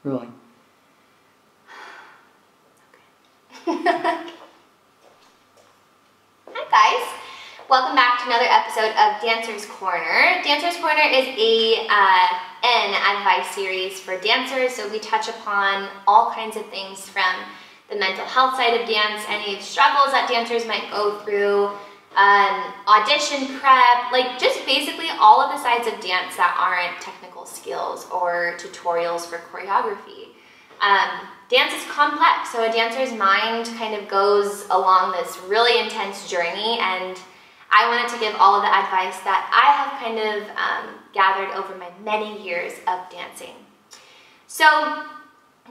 Rolling. Hi guys, welcome back to another episode of Dancer's Corner. Dancer's Corner is an advice series for dancers, so we touch upon all kinds of things from the mental health side of dance, any struggles that dancers might go through, audition prep, like just basically all of the sides of dance that aren't technical skills or tutorials for choreography. Dance is complex, so a dancer's mind kind of goes along this really intense journey, and I wanted to give all of the advice that I have kind of gathered over my many years of dancing. So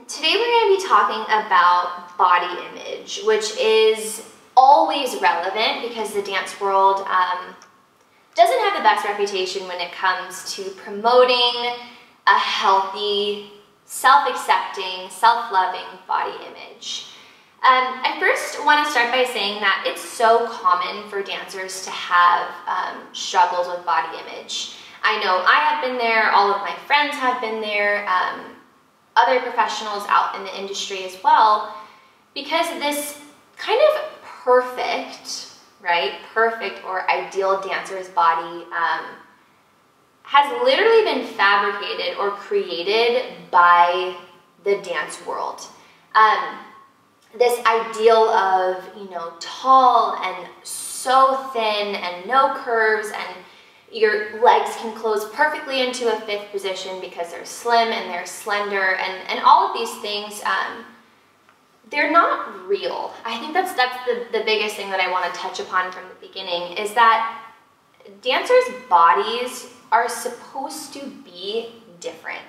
today we're going to be talking about body image, which is always relevant because the dance world doesn't have the best reputation when it comes to promoting a healthy, self-accepting, self-loving body image. I first want to start by saying that it's so common for dancers to have struggles with body image. I know I have been there, all of my friends have been there, other professionals out in the industry as well, because this kind of perfect, right, perfect or ideal dancer's body has literally been fabricated or created by the dance world. This ideal of, tall and so thin and no curves, and your legs can close perfectly into a fifth position because they're slim and they're slender, and all of these things, they're not real. I think that's the biggest thing that I want to touch upon from the beginning, is that dancers' bodies are supposed to be different.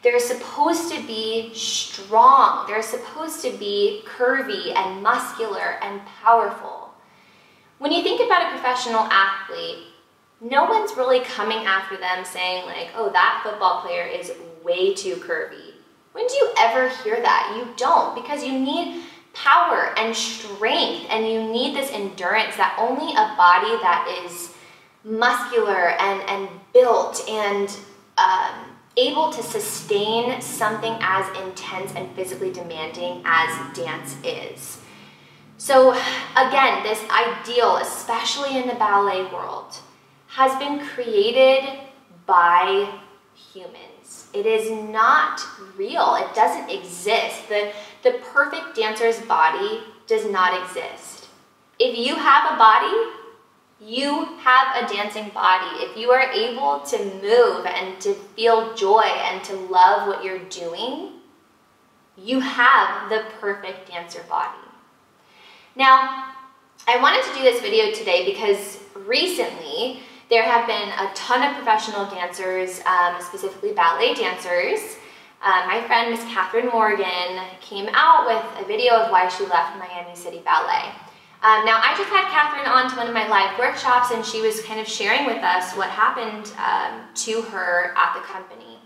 They're supposed to be strong. They're supposed to be curvy and muscular and powerful. When you think about a professional athlete, no one's really coming after them saying like, oh, that football player is way too curvy. When do you ever hear that? You don't, because you need power and strength, and you need this endurance that only a body that is muscular and built and able to sustain something as intense and physically demanding as dance is. So again, this ideal, especially in the ballet world, has been created by humans. It is not real. It doesn't exist. The perfect dancer's body does not exist. If you have a body, you have a dancing body. If you are able to move and to feel joy and to love what you're doing, you have the perfect dancer body. Now, I wanted to do this video today because recently there have been a ton of professional dancers, specifically ballet dancers. My friend, Miss Catherine Morgan, came out with a video of why she left Miami City Ballet. Now, I just had Catherine on to one of my live workshops, and she was kind of sharing with us what happened to her at the company.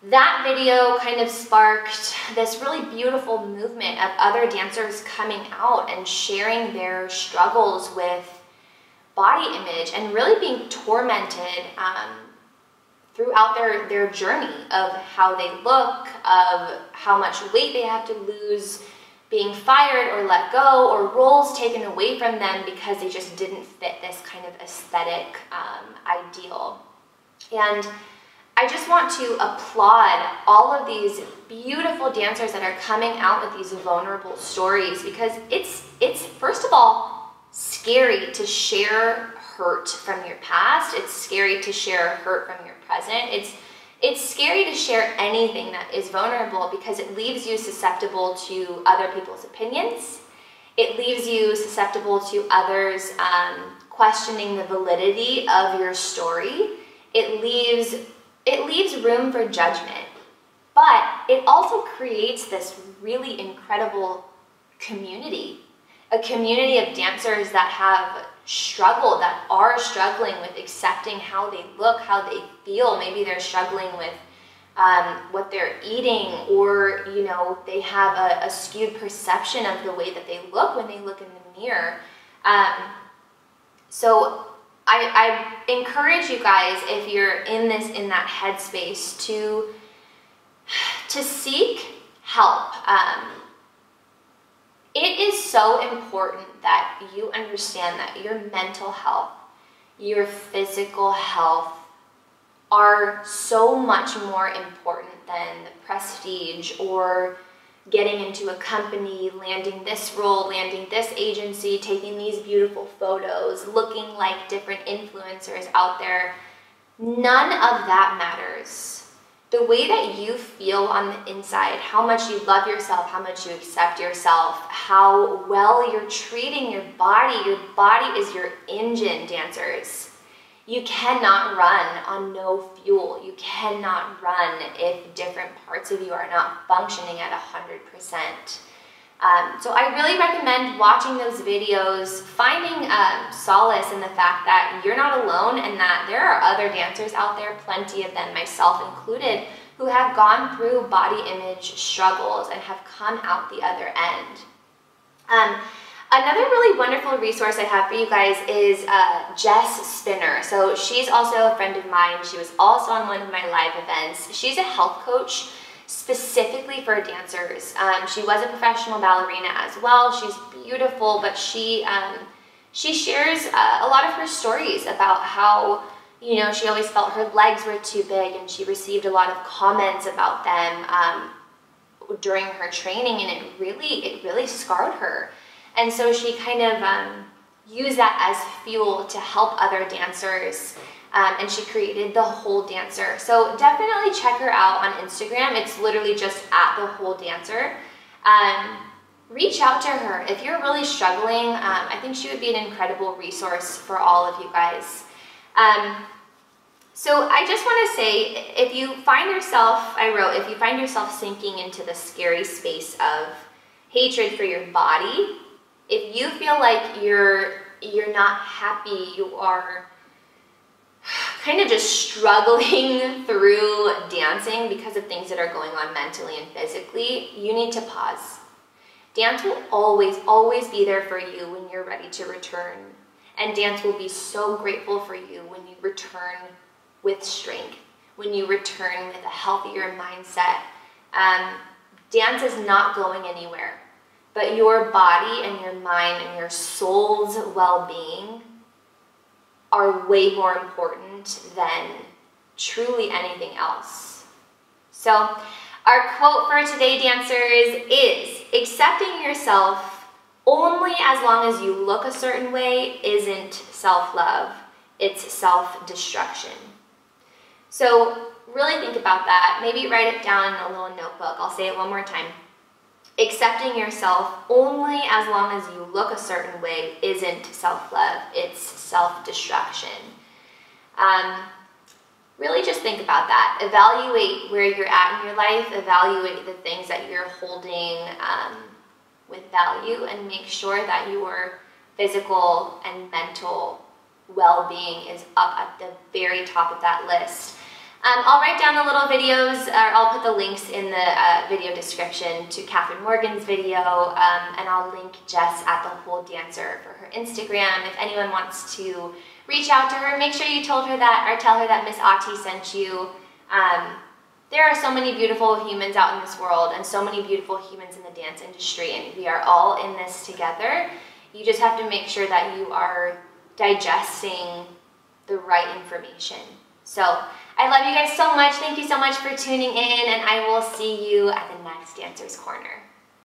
That video kind of sparked this really beautiful movement of other dancers coming out and sharing their struggles with body image and really being tormented throughout their journey of how they look, of how much weight they have to lose, being fired or let go, or roles taken away from them because they just didn't fit this kind of aesthetic ideal. And I just want to applaud all of these beautiful dancers that are coming out with these vulnerable stories, because it's first of all scary to share hurt from your past. It's scary to share hurt from your present. It's scary to share anything that is vulnerable because it leaves you susceptible to other people's opinions. It leaves you susceptible to others questioning the validity of your story. It leaves room for judgment, but it also creates this really incredible community, a community of dancers that have struggled, that are struggling with accepting how they look, how they feel. Maybe they're struggling with what they're eating, or they have a skewed perception of the way that they look when they look in the mirror. So I encourage you guys, if you're in that headspace, to seek help. It is so important that you understand that your mental health, your physical health are so much more important than the prestige or getting into a company, landing this role, landing this agency, taking these beautiful photos, looking like different influencers out there. None of that matters. The way that you feel on the inside, how much you love yourself, how much you accept yourself, how well you're treating your body is your engine, dancers. You cannot run on no fuel. You cannot run if different parts of you are not functioning at 100%. So I really recommend watching those videos, finding solace in the fact that you're not alone and that there are other dancers out there, plenty of them, myself included, who have gone through body image struggles and have come out the other end. Another really wonderful resource I have for you guys is Jess Spinner. So she's also a friend of mine. She was also on one of my live events. She's a health coach specifically for dancers. She was a professional ballerina as well. She's beautiful, but she shares a lot of her stories about how, you know, she always felt her legs were too big, and she received a lot of comments about them during her training, and it really scarred her. And so she kind of used that as fuel to help other dancers, and she created The Whole Dancer. So definitely check her out on Instagram. It's literally just at The Whole Dancer. Reach out to her. If you're really struggling, I think she would be an incredible resource for all of you guys. So I just want to say, if you find yourself, if you find yourself sinking into the scary space of hatred for your body, if you feel like you're not happy, you are kind of just struggling through dancing because of things that are going on mentally and physically, you need to pause. Dance will always be there for you when you're ready to return. And dance will be so grateful for you when you return with strength, when you return with a healthier mindset. Dance is not going anywhere. But your body and your mind and your soul's well-being are way more important than truly anything else. So our quote for today, dancers, is accepting yourself only as long as you look a certain way isn't self-love, it's self-destruction. So really think about that. Maybe write it down in a little notebook. I'll say it one more time. Accepting yourself only as long as you look a certain way isn't self-love, it's self-destruction. Really just think about that. Evaluate where you're at in your life, evaluate the things that you're holding with value, and make sure that your physical and mental well-being is up at the very top of that list. I'll write down the little videos, or I'll put the links in the video description to Catherine Morgan's video, and I'll link Jess at The Whole Dancer for her Instagram. If anyone wants to reach out to her, make sure you told her that, or tell her that Miss Ati sent you. There are so many beautiful humans out in this world, and so many beautiful humans in the dance industry, and we are all in this together. You just have to make sure that you are digesting the right information. So I love you guys so much. Thank you so much for tuning in, and I will see you at the next Dancer's Corner.